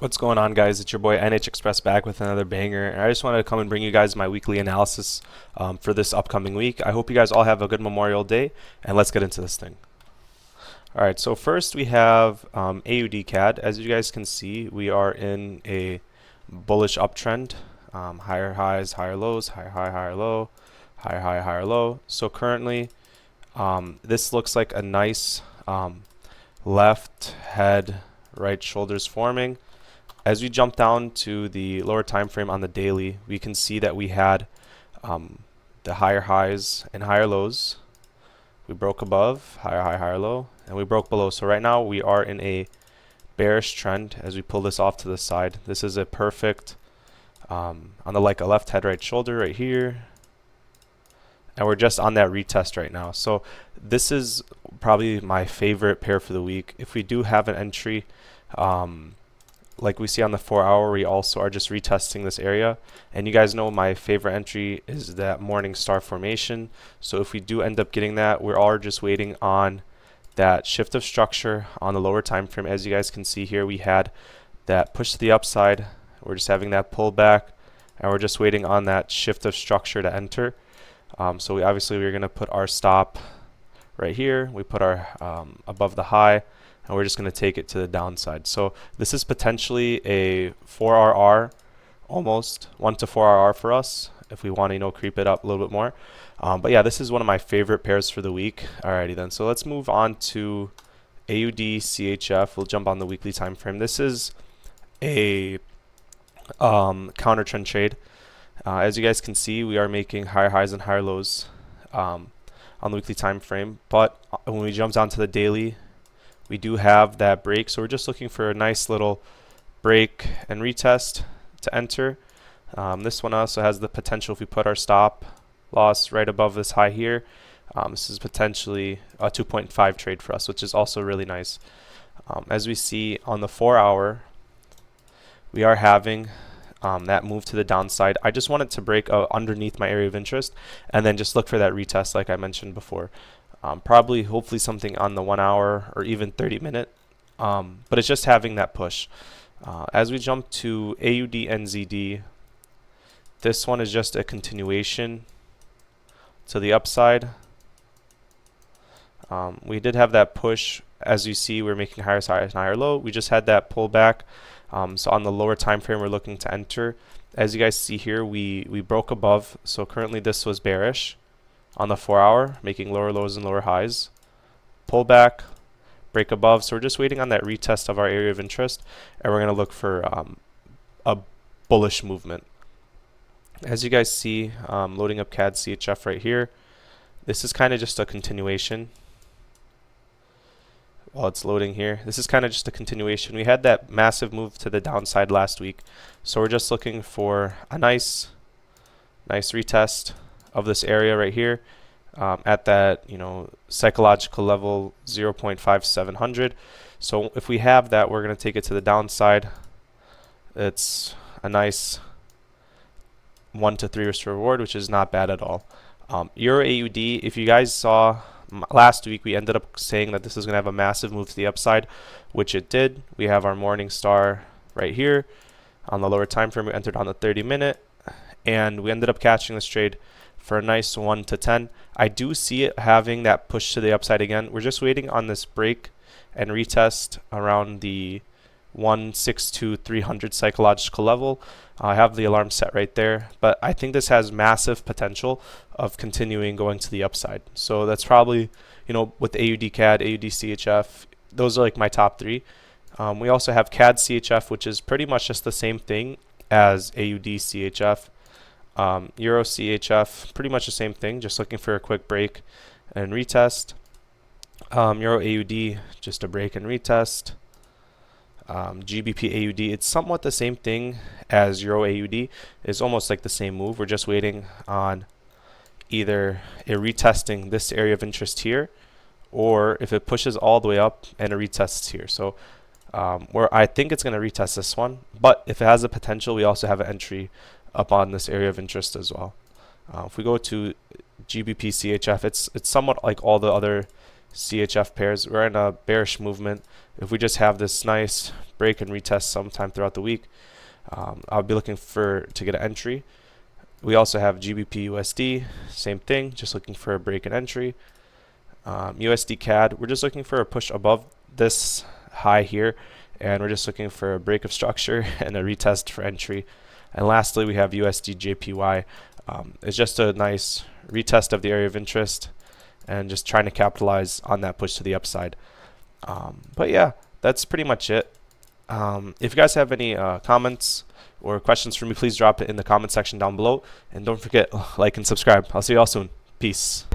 What's going on, guys? It's your boy NH Express back with another banger. And I just wanted to come and bring you guys my weekly analysis for this upcoming week. I hope you guys all have a good Memorial Day, and let's get into this thing. All right, so first we have AUD CAD. As you guys can see, we are in a bullish uptrend. Higher highs, higher lows, higher high, higher low, higher high, higher low. So currently, this looks like a nice left head, right shoulders forming. As we jump down to the lower time frame on the daily, we can see that we had the higher highs and higher lows. We broke above, higher high, higher low, and we broke below. So right now we are in a bearish trend as we pull this off to the side. This is a perfect on the like a left head, right shoulder right here. And we're just on that retest right now. So this is probably my favorite pair for the week. If we do have an entry, like we see on the 4-hour, we also are just retesting this area. And you guys know my favorite entry is that morning star formation. So if we do end up getting that, we are just waiting on that shift of structure on the lower time frame. As you guys can see here, we had that push to the upside. We're just having that pullback, and we're just waiting on that shift of structure to enter. So we're going to put our stop right here. We put our above the high, and we're just going to take it to the downside. So this is potentially a 4RR, almost 1 to 4RR for us if we want to creep it up a little bit more. But yeah, this is one of my favorite pairs for the week. Alrighty then, so let's move on to AUD CHF. We'll jump on the weekly time frame. This is a counter trend trade. As you guys can see, we are making higher highs and higher lows on the weekly time frame. But when we jump down to the daily, we do have that break. So we're just looking for a nice little break and retest to enter. This one also has the potential, if we put our stop loss right above this high here, this is potentially a 2.5 trade for us, which is also really nice. As we see on the 4-hour, we are having that move to the downside. I just wanted to break underneath my area of interest and then just look for that retest like I mentioned before. Probably hopefully something on the 1-hour or even 30-minute, but it's just having that push. As we jump to AUD NZD, this one is just a continuation to the upside. We did have that push. As you see, we're making higher highs and higher low. We just had that pullback. So on the lower time frame, we're looking to enter. As you guys see here, we broke above. So currently this was bearish on the 4-hour, making lower lows and lower highs. Pull back, break above. So we're just waiting on that retest of our area of interest, and we're going to look for a bullish movement. As you guys see, loading up CAD CHF right here. This is kind of just a continuation. While it's loading here, this is kind of just a continuation. We had that massive move to the downside last week, so we're just looking for a nice retest of this area right here at that psychological level 0.5700. So if we have that, we're going to take it to the downside. It's a nice 1 to 3 risk reward, which is not bad at all. Euro AUD, if you guys saw last week, we ended up saying that this is going to have a massive move to the upside, which it did. We have our morning star right here on the lower time frame. We entered on the 30-minute, and we ended up catching this trade for a nice 1 to 10. I do see it having that push to the upside again. We're just waiting on this break and retest around the 162-300 psychological level. I have the alarm set right there, but I think this has massive potential of continuing going to the upside. So that's probably, with AUD CAD, AUD CHF, those are like my top 3. We also have CAD CHF, which is pretty much just the same thing as AUD CHF. Euro CHF, pretty much the same thing, just looking for a quick break and retest. Euro AUD, just a break and retest. GBP AUD, it's somewhat the same thing as Euro AUD. It's almost like the same move. We're just waiting on either a retesting this area of interest here, or if it pushes all the way up and it retests here. So I think it's going to retest this one, but if it has a potential, we also have an entry up on this area of interest as well. If we go to GBP CHF, it's somewhat like all the other CHF pairs. We're in a bearish movement. If we just have this nice break and retest sometime throughout the week, I'll be looking to get an entry. We also have GBP USD, same thing, just looking for a break and entry. USD CAD, we're just looking for a push above this high here, and we're just looking for a break of structure and a retest for entry. And lastly, we have USD JPY. It's just a nice retest of the area of interest and just trying to capitalize on that push to the upside. But yeah, that's pretty much it. If you guys have any comments or questions for me, please drop it in the comment section down below. And don't forget, like and subscribe. I'll see you all soon. Peace.